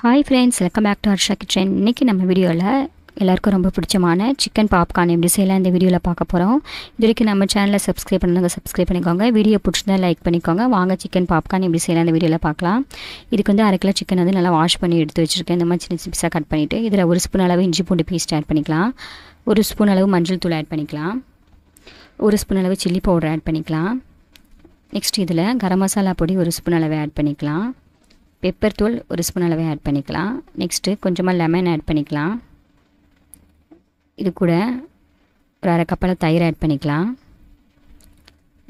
Hi friends, welcome back to Harsha kitchen. இன்றைக்கி நம்ம வீடியோவில் எல்லாருக்கும் ரொம்ப பிடிச்சமான சிக்கன் பாப்கார்ன் எப்படி செய்யலாம் இந்த வீடியோவில் பார்க்க போகிறோம். இது வரைக்கும் நம்ம சேனலில் சப்ஸ்கிரைப் பண்ணுங்க, சப்ஸ்கிரைப் பண்ணிக்கோங்க. வீடியோ பிடிச்சிருந்தா லைக் பண்ணிக்கோங்க. வாங்க சிக்கன் பாப்கார்ன் எப்படி செய்யலாம் இந்த வீடியோவில் பார்க்கலாம். இதுக்கு வந்து 1/2 கிலோ சிக்கன் வந்து நல்லா வாஷ் பண்ணி எடுத்து வச்சுருக்கேன். இந்த மாதிரி சின்ன பீஸாக கட் பண்ணிவிட்டு இதில் 1 ஸ்பூன் அளவு இஞ்சி பூண்டு பேஸ்ட் ஆட் பண்ணிக்கலாம். 1 ஸ்பூன் அளவு மஞ்சள் தூள் ஆட் பண்ணிக்கலாம். 1 ஸ்பூன் அளவு சில்லி பவுடர் ஆட் பண்ணிக்கலாம். நெக்ஸ்ட் இதில் கரம் மசாலா பொடி 1 ஸ்பூன் அளவு ஆட் பண்ணிக்கலாம். பெப்பர் தூள் 1 ஸ்பூன் அளவு ஆட் பண்ணிக்கலாம். நெக்ஸ்ட்டு கொஞ்சமாக லெமன் ஆட் பண்ணிக்கலாம். இது கூட ஒரு 1/2 கப் அளவு தயிர் ஆட் பண்ணிக்கலாம்.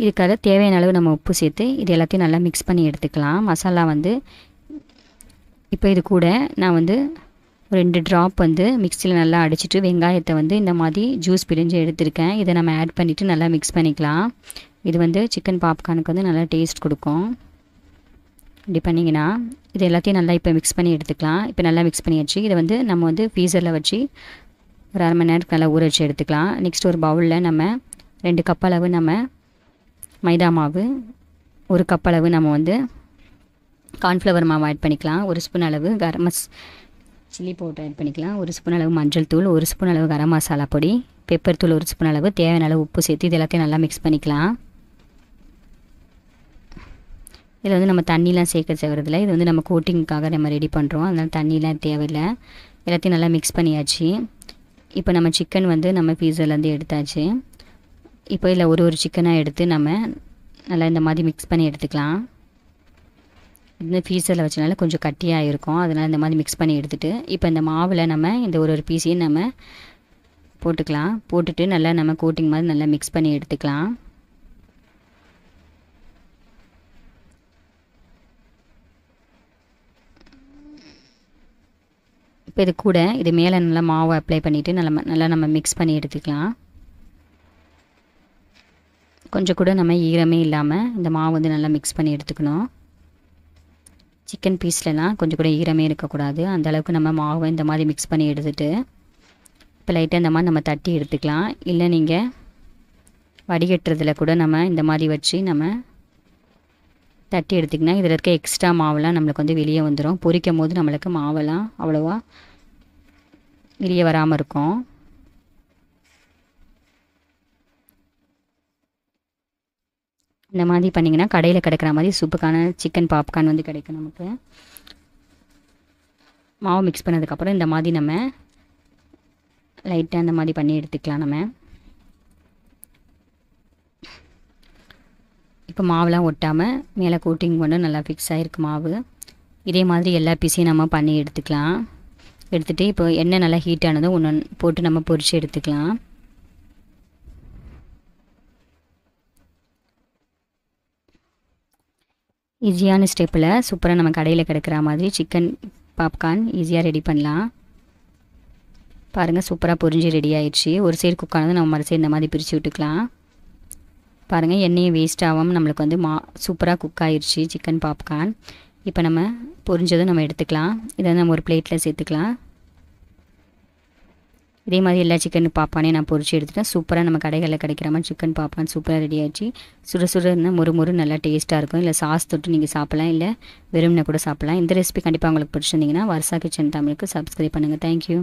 இதுக்காக தேவையான அளவு நம்ம உப்பு சேர்த்து இது எல்லாத்தையும் நல்லா மிக்ஸ் பண்ணி எடுத்துக்கலாம். மசாலா வந்து இப்போ இது கூட நான் வந்து 2 ட்ராப் வந்து மிக்ஸியில் நல்லா அடிச்சிட்டு வெங்காயத்தை வந்து இந்த மாதிரி ஜூஸ் பிழிஞ்சு எடுத்திருக்கேன். இதை நம்ம ஆட் பண்ணிவிட்டு நல்லா மிக்ஸ் பண்ணிக்கலாம். இது வந்து சிக்கன் பாப்கார்னுக்கு வந்து நல்லா டேஸ்ட் கொடுக்கும். இப்படி பண்ணிங்கன்னா இது எல்லாத்தையும் நல்லா இப்போ மிக்ஸ் பண்ணி எடுத்துக்கலாம். இப்போ நல்லா மிக்ஸ் பண்ணியாச்சு. இதை வந்து நம்ம வந்து ஃப்ரீசரில் வச்சு ஒரு 1/2 மணி நேரத்துக்கு நல்லா ஊற வச்சு எடுத்துக்கலாம். நெக்ஸ்ட் ஒரு பவுலில் நம்ம 2 கப் அளவு நம்ம மைதா மாவு, 1 கப் அளவு நம்ம வந்து கார்ன்ஃப்ளவர் மாவு ஆட் பண்ணிக்கலாம். 1 ஸ்பூன் அளவு சில்லி பவுடர் ஆட் பண்ணிக்கலாம். 1 ஸ்பூன் அளவு மஞ்சள் தூள், 1 ஸ்பூன் அளவு கரம் மசாலா பொடி, பெப்பர் தூள் 1 ஸ்பூன் அளவு, தேவையான அளவு உப்பு சேர்த்து இது எல்லாத்தையும் நல்லா மிக்ஸ் பண்ணிக்கலாம். இதில் வந்து நம்ம தண்ணிலாம் சேர்க்க தேவையில்லை. இது வந்து நம்ம கோட்டிங்காக நம்ம ரெடி பண்ணுறோம். அதனால் தண்ணிலாம் தேவையில்லை. எல்லாத்தையும் நல்லா மிக்ஸ் பண்ணியாச்சு. இப்போ நம்ம சிக்கன் வந்து நம்ம ஃப்ரீசர்லேருந்து எடுத்தாச்சு. இப்போ இதில் ஒரு சிக்கனாக எடுத்து நம்ம நல்லா இந்த மாதிரி மிக்ஸ் பண்ணி எடுத்துக்கலாம். இந்த ஃப்ரீசரில் வச்சனால கொஞ்சம் கட்டியாக இருக்கும். அதனால் இந்த மாதிரி மிக்ஸ் பண்ணி எடுத்துகிட்டு இப்போ இந்த மாவில் நம்ம இந்த ஒரு பீஸையும் நம்ம போட்டுக்கலாம். போட்டுட்டு நல்லா நம்ம கோட்டிங் மாதிரி நல்லா மிக்ஸ் பண்ணி எடுத்துக்கலாம். இப்போ இது கூட இது மேலே நல்லா மாவு அப்ளை பண்ணிவிட்டு நல்லா நம்ம மிக்ஸ் பண்ணி எடுத்துக்கலாம். கொஞ்சம் கூட நம்ம ஈரமே இல்லாமல் இந்த மாவு வந்து நல்லா மிக்ஸ் பண்ணி எடுத்துக்கணும். சிக்கன் பீஸ்லலாம் கொஞ்சம் கூட ஈரமே இருக்கக்கூடாது. அந்தளவுக்கு நம்ம மாவை இந்த மாதிரி மிக்ஸ் பண்ணி எடுத்துகிட்டு இப்போ லைட்டாக இந்த மாதிரி நம்ம தட்டி எடுத்துக்கலாம். இல்லை நீங்கள் வடிகட்டுறதுல கூட நம்ம இந்த மாதிரி வச்சு நம்ம தட்டி எடுத்திங்கன்னா இதில் இருக்க எக்ஸ்ட்ரா மாவெல்லாம் நம்மளுக்கு வந்து வெளியே வந்துடும். பொரிக்கும் போது நம்மளுக்கு மாவெல்லாம் அவ்வளோவா வெளியே வராமல் இருக்கும். இந்த மாதிரி பண்ணிங்கன்னா கடையில் கிடைக்கிற மாதிரி சூப்பரான சிக்கன் பாப்கார்ன் வந்து கிடைக்கும் நமக்கு. மாவு மிக்ஸ் பண்ணதுக்கப்புறம் இந்த மாதிரி நம்ம லைட்டாக இந்த மாதிரி பண்ணி எடுத்துக்கலாம். நம்ம இப்போ மாவுலாம் ஒட்டாமல் மேலே கோட்டிங் பண்ண நல்லா ஃபிக்ஸ் ஆகிருக்கு மாவு. இதே மாதிரி எல்லா பீஸையும் நம்ம பண்ணி எடுத்துக்கலாம். எடுத்துகிட்டு இப்போ எண்ணெய் நல்லா ஹீட் ஆனதும் ஒன்று போட்டு நம்ம பொரித்து எடுத்துக்கலாம். ஈஸியான ஸ்டெப்பில் சூப்பராக நம்ம கடையில் கிடைக்கிற மாதிரி சிக்கன் பாப்கார்ன் ஈஸியாக ரெடி பண்ணலாம். பாருங்கள், சூப்பராக பொரிஞ்சு ரெடி ஆயிடுச்சு. ஒரு சைடு குக் ஆனதும் நம்ம மறு சைடு இந்த மாதிரி பிரித்து விட்டுக்கலாம். பாருங்கள், எண்ணெயும் வேஸ்ட் ஆகாமல் நம்மளுக்கு வந்து சூப்பராக குக் ஆயிடுச்சு சிக்கன் பாப்கார்ன். இப்போ நம்ம பொரிஞ்சதும் நம்ம எடுத்துக்கலாம். இதை நம்ம ஒரு பிளேட்டில் சேர்த்துக்கலாம். இதே மாதிரி எல்லா சிக்கன் பாப்கார்னையும் நான் பொரிச்சு எடுத்துட்டேன். சூப்பராக நம்ம கடைகளில் கிடைக்கிற மாதிரி சிக்கன் பாப்கார்ன் சூப்பராக ரெடி ஆகிடுச்சு. சுட சுடன்னா மொறு நல்லா டேஸ்ட்டாக இருக்கும். இல்லை சாஸ் தொட்டு நீங்கள் சாப்பிட்லாம், இல்லை வெறும்னா கூட சாப்பிட்லாம். இந்த ரெசிபி கண்டிப்பாக உங்களுக்கு பிடிச்சிருந்தீங்கன்னா வர்ஷா கிச்சன் தமிழுக்கு சப்ஸ்கிரைப் பண்ணுங்கள். தேங்க்யூ.